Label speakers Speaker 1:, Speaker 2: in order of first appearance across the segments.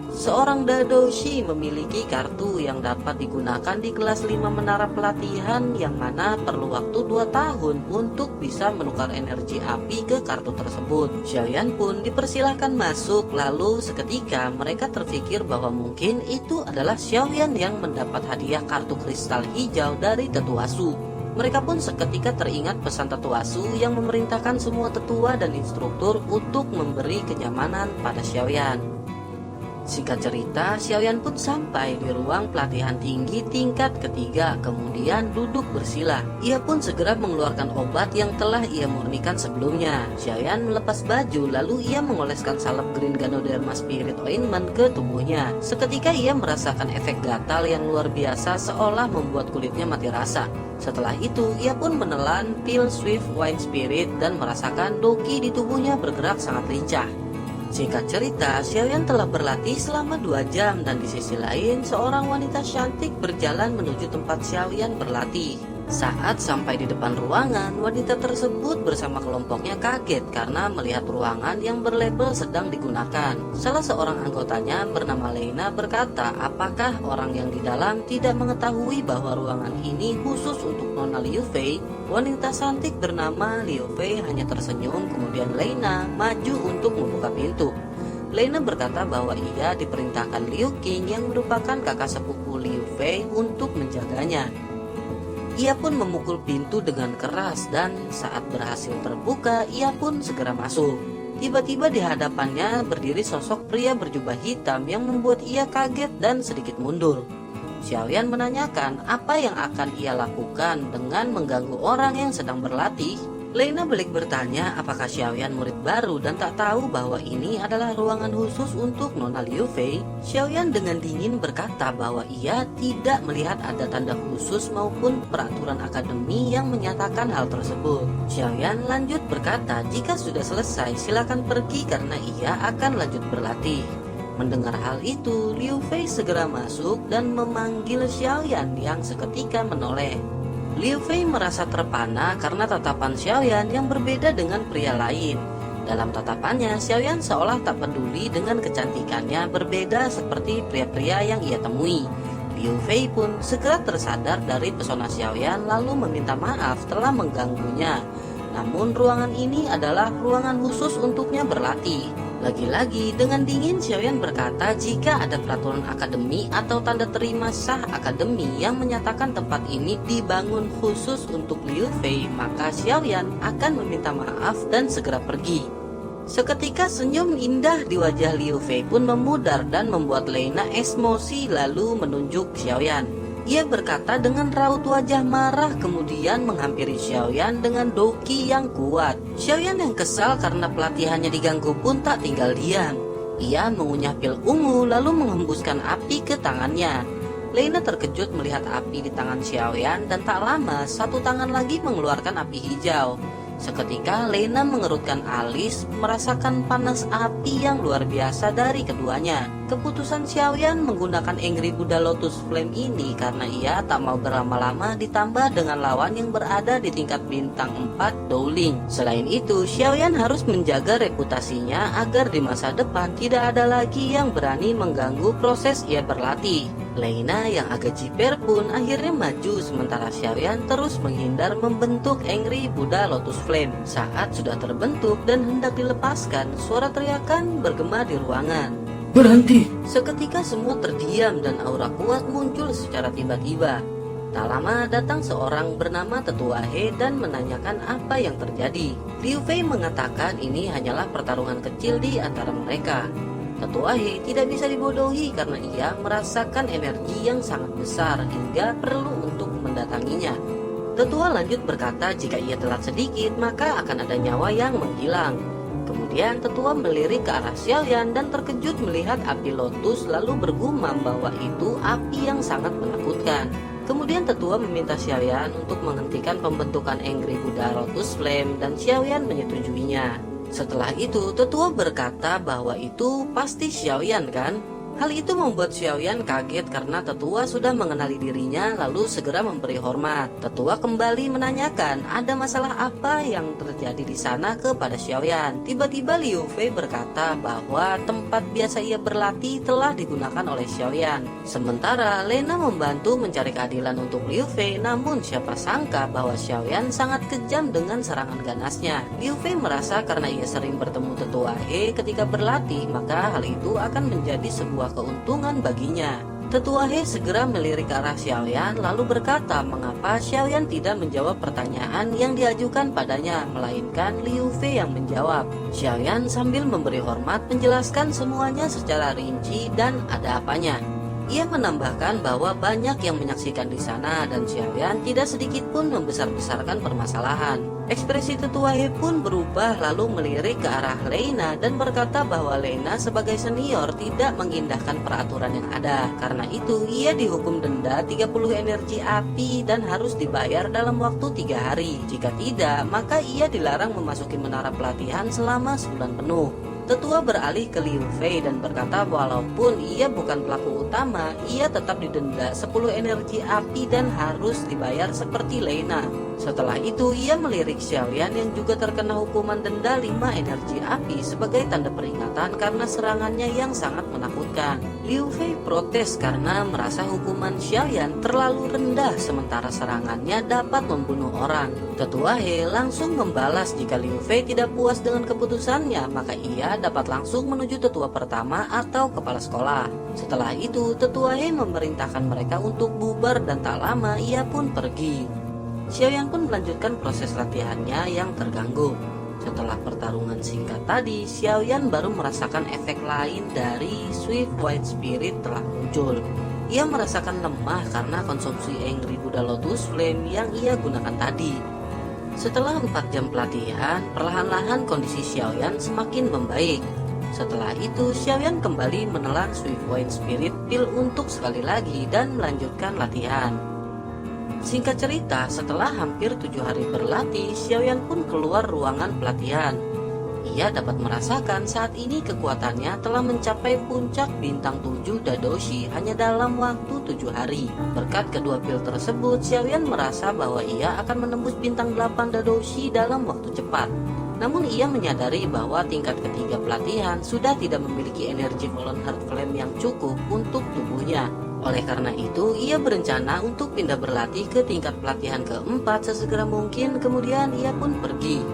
Speaker 1: Seorang Dadoshi memiliki kartu yang dapat digunakan di kelas 5 menara pelatihan, yang mana perlu waktu 2 tahun untuk bisa menukar energi api ke kartu tersebut. Xiaoyan pun dipersilahkan masuk, lalu seketika mereka terpikir bahwa mungkin itu adalah Xiaoyan yang mendapat hadiah kartu kristal hijau dari Tetua Su. Mereka pun seketika teringat pesan Tetua Su yang memerintahkan semua tetua dan instruktur untuk memberi kenyamanan pada Xiaoyan. Singkat cerita, Xiaoyan pun sampai di ruang pelatihan tinggi tingkat ketiga, kemudian duduk bersila. Ia pun segera mengeluarkan obat yang telah ia murnikan sebelumnya. Xiaoyan melepas baju, lalu ia mengoleskan salep Green Ganoderma Spirit Ointment ke tubuhnya. Seketika ia merasakan efek gatal yang luar biasa, seolah membuat kulitnya mati rasa. Setelah itu, ia pun menelan pil Swift Wine Spirit dan merasakan doki di tubuhnya bergerak sangat lincah. Singkat cerita, Xiaoyan telah berlatih selama 2 jam dan di sisi lain seorang wanita cantik berjalan menuju tempat Xiaoyan berlatih. Saat sampai di depan ruangan, wanita tersebut bersama kelompoknya kaget karena melihat ruangan yang berlabel sedang digunakan. Salah seorang anggotanya bernama Leina berkata, apakah orang yang di dalam tidak mengetahui bahwa ruangan ini khusus untuk Nona Liu Fei? Wanita cantik bernama Liu Fei hanya tersenyum, kemudian Leina maju untuk membuka pintu. Leina berkata bahwa ia diperintahkan Liu Qing yang merupakan kakak sepupu Liu Fei untuk menjaganya. Ia pun memukul pintu dengan keras dan saat berhasil terbuka, ia pun segera masuk. Tiba-tiba di hadapannya berdiri sosok pria berjubah hitam yang membuat ia kaget dan sedikit mundur. Xiaoyan menanyakan apa yang akan ia lakukan dengan mengganggu orang yang sedang berlatih. Leina balik bertanya apakah Xiaoyan murid baru dan tak tahu bahwa ini adalah ruangan khusus untuk Nona Liu Fei. Xiaoyan dengan dingin berkata bahwa ia tidak melihat ada tanda khusus maupun peraturan akademi yang menyatakan hal tersebut. Xiaoyan lanjut berkata jika sudah selesai silakan pergi karena ia akan lanjut berlatih. Mendengar hal itu, Liu Fei segera masuk dan memanggil Xiaoyan yang seketika menoleh. Liu Fei merasa terpana karena tatapan Xiaoyan yang berbeda dengan pria lain. Dalam tatapannya, Xiaoyan seolah tak peduli dengan kecantikannya berbeda seperti pria-pria yang ia temui. Liu Fei pun segera tersadar dari pesona Xiaoyan lalu meminta maaf telah mengganggunya. Namun ruangan ini adalah ruangan khusus untuknya berlatih. Lagi-lagi dengan dingin Xiaoyan berkata jika ada peraturan akademi atau tanda terima sah akademi yang menyatakan tempat ini dibangun khusus untuk Liu Fei, maka Xiaoyan akan meminta maaf dan segera pergi. Seketika senyum indah di wajah Liu Fei pun memudar dan membuat Leina emosi lalu menunjuk Xiaoyan. Ia berkata dengan raut wajah marah kemudian menghampiri Xiaoyan dengan doki yang kuat. Xiaoyan yang kesal karena pelatihannya diganggu pun tak tinggal diam. Ia mengunyah pil ungu lalu menghembuskan api ke tangannya. Leina terkejut melihat api di tangan Xiaoyan dan tak lama satu tangan lagi mengeluarkan api hijau. Seketika Leina mengerutkan alis merasakan panas api yang luar biasa dari keduanya. Keputusan Xiaoyan menggunakan Angry Buddha Lotus Flame ini karena ia tak mau berlama-lama ditambah dengan lawan yang berada di tingkat bintang 4 Dowling. Selain itu, Xiaoyan harus menjaga reputasinya agar di masa depan tidak ada lagi yang berani mengganggu proses ia berlatih. Leina yang agak jiper pun akhirnya maju sementara Xiaoyan terus menghindar membentuk Angry Buddha Lotus Flame. Saat sudah terbentuk dan hendak dilepaskan, suara teriakan bergema di ruangan.
Speaker 2: Berhenti!
Speaker 1: Seketika semua terdiam dan aura kuat muncul secara tiba-tiba. Tak lama datang seorang bernama Tetua He dan menanyakan apa yang terjadi. Liu Fei mengatakan ini hanyalah pertarungan kecil di antara mereka. Tetua He tidak bisa dibodohi karena ia merasakan energi yang sangat besar hingga perlu untuk mendatanginya. Tetua lanjut berkata jika ia telat sedikit maka akan ada nyawa yang menghilang. Kemudian Tetua melirik ke arah Xiaoyan dan terkejut melihat api lotus lalu bergumam bahwa itu api yang sangat menakutkan. Kemudian Tetua meminta Xiaoyan untuk menghentikan pembentukan Angry Buddha Lotus Flame dan Xiaoyan menyetujuinya. Setelah itu Tetua berkata bahwa itu pasti Xiaoyan kan? Hal itu membuat Xiaoyan kaget karena tetua sudah mengenali dirinya lalu segera memberi hormat. Tetua kembali menanyakan ada masalah apa yang terjadi di sana kepada Xiaoyan. Tiba-tiba Liu Fei berkata bahwa tempat biasa ia berlatih telah digunakan oleh Xiaoyan. Sementara Lena membantu mencari keadilan untuk Liu Fei, namun siapa sangka bahwa Xiaoyan sangat kejam dengan serangan ganasnya. Liu Fei merasa karena ia sering bertemu tetua He ketika berlatih, maka hal itu akan menjadi sebuah keuntungan baginya. Tetua He segera melirik ke arah Xiaoyan lalu berkata mengapa Xiaoyan tidak menjawab pertanyaan yang diajukan padanya, melainkan Liu Fei yang menjawab. Xiaoyan sambil memberi hormat menjelaskan semuanya secara rinci dan ada apanya. Ia menambahkan bahwa banyak yang menyaksikan di sana dan Xiaoyan tidak sedikit pun membesar-besarkan permasalahan. Ekspresi tetua He pun berubah lalu melirik ke arah Lena dan berkata bahwa Lena sebagai senior tidak mengindahkan peraturan yang ada. Karena itu ia dihukum denda 30 energi api dan harus dibayar dalam waktu 3 hari. Jika tidak, maka ia dilarang memasuki menara pelatihan selama sebulan penuh. Tetua beralih ke Liu Fei dan berkata walaupun ia bukan pelaku utama, ia tetap didenda 10 energi api dan harus dibayar seperti Lena. Setelah itu ia melirik Xiaoyan yang juga terkena hukuman denda 5 energi api sebagai tanda peringatan karena serangannya yang sangat menakutkan. Liu Fei protes karena merasa hukuman Xiaoyan terlalu rendah sementara serangannya dapat membunuh orang. Tetua He langsung membalas jika Liu Fei tidak puas dengan keputusannya, maka ia dapat langsung menuju tetua pertama atau kepala sekolah. Setelah itu tetua He memerintahkan mereka untuk bubar dan tak lama ia pun pergi. Xiaoyan pun melanjutkan proses latihannya yang terganggu. Setelah pertarungan singkat tadi, Xiaoyan baru merasakan efek lain dari Swift White Spirit telah muncul. Ia merasakan lemah karena konsumsi Angry Buddha Lotus Flame yang ia gunakan tadi. Setelah 4 jam pelatihan, perlahan-lahan kondisi Xiaoyan semakin membaik. Setelah itu, Xiaoyan kembali menelan Swift White Spirit Pill untuk sekali lagi dan melanjutkan latihan. Singkat cerita, setelah hampir 7 hari berlatih, Xiaoyan pun keluar ruangan pelatihan. Ia dapat merasakan saat ini kekuatannya telah mencapai puncak bintang 7 Dadoshi hanya dalam waktu 7 hari. Berkat kedua pil tersebut, Xiaoyan merasa bahwa ia akan menembus bintang 8 Dadoshi dalam waktu cepat. Namun ia menyadari bahwa tingkat ketiga pelatihan sudah tidak memiliki energi Fallen Heart Flame yang cukup untuk tubuhnya. Oleh karena itu, ia berencana untuk pindah berlatih ke tingkat pelatihan keempat sesegera mungkin, kemudian ia pun pergi.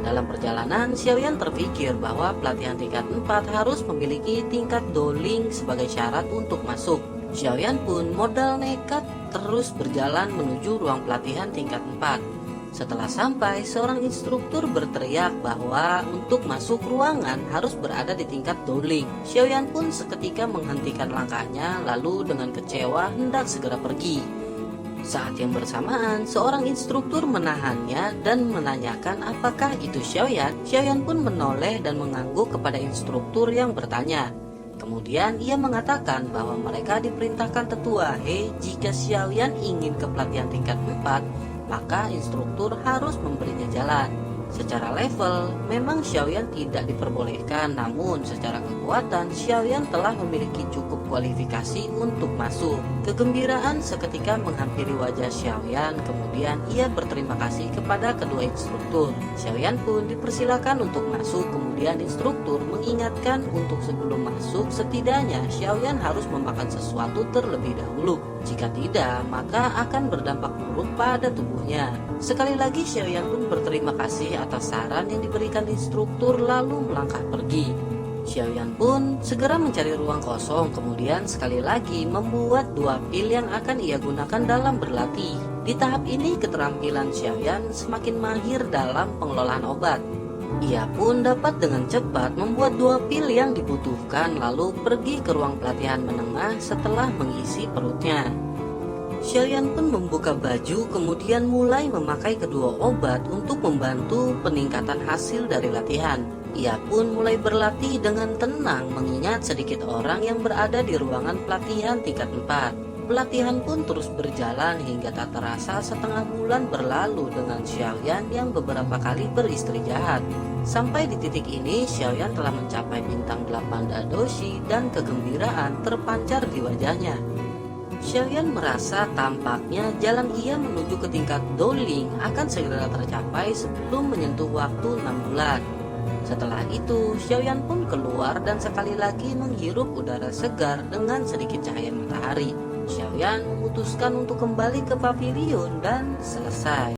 Speaker 1: Dalam perjalanan, Xiaoyan terpikir bahwa pelatihan tingkat 4 harus memiliki tingkat Doling sebagai syarat untuk masuk. Xiaoyan pun modal nekat terus berjalan menuju ruang pelatihan tingkat 4. Setelah sampai, seorang instruktur berteriak bahwa untuk masuk ruangan harus berada di tingkat Doling. Xiaoyan pun seketika menghentikan langkahnya lalu dengan kecewa hendak segera pergi. Saat yang bersamaan, seorang instruktur menahannya dan menanyakan apakah itu Xiaoyan. Xiaoyan pun menoleh dan mengangguk kepada instruktur yang bertanya. Kemudian ia mengatakan bahwa mereka diperintahkan tetua He jika Xiaoyan ingin ke pelatihan tingkat 4, maka instruktur harus memberinya jalan. Secara level, memang Xiaoyan tidak diperbolehkan, namun secara kekuatan Xiaoyan telah memiliki cukup kualifikasi untuk masuk. Kegembiraan seketika menghampiri wajah Xiaoyan, kemudian ia berterima kasih kepada kedua instruktur. Xiaoyan pun dipersilakan untuk masuk, kemudian instruktur mengingatkan untuk sebelum masuk setidaknya Xiaoyan harus memakan sesuatu terlebih dahulu. Jika tidak, maka akan berdampak buruk pada tubuhnya. Sekali lagi Xiaoyan pun berterima kasih atas saran yang diberikan instruktur lalu melangkah pergi. Xiaoyan pun segera mencari ruang kosong, kemudian sekali lagi membuat 2 pil yang akan ia gunakan dalam berlatih. Di tahap ini keterampilan Xiaoyan semakin mahir dalam pengelolaan obat. Ia pun dapat dengan cepat membuat 2 pil yang dibutuhkan lalu pergi ke ruang pelatihan menengah setelah mengisi perutnya. Xiaoyan pun membuka baju kemudian mulai memakai kedua obat untuk membantu peningkatan hasil dari latihan. Ia pun mulai berlatih dengan tenang mengingat sedikit orang yang berada di ruangan pelatihan tingkat 4. Pelatihan pun terus berjalan hingga tak terasa setengah bulan berlalu dengan Xiaoyan yang beberapa kali beristri jahat. Sampai di titik ini, Xiaoyan telah mencapai bintang 8 Dadoshi dan kegembiraan terpancar di wajahnya. Xiaoyan merasa tampaknya jalan ia menuju ke tingkat Doling akan segera tercapai sebelum menyentuh waktu 6 bulan. Setelah itu, Xiaoyan pun keluar dan sekali lagi menghirup udara segar dengan sedikit cahaya matahari. Xiaoyan memutuskan untuk kembali ke pavilion dan selesai.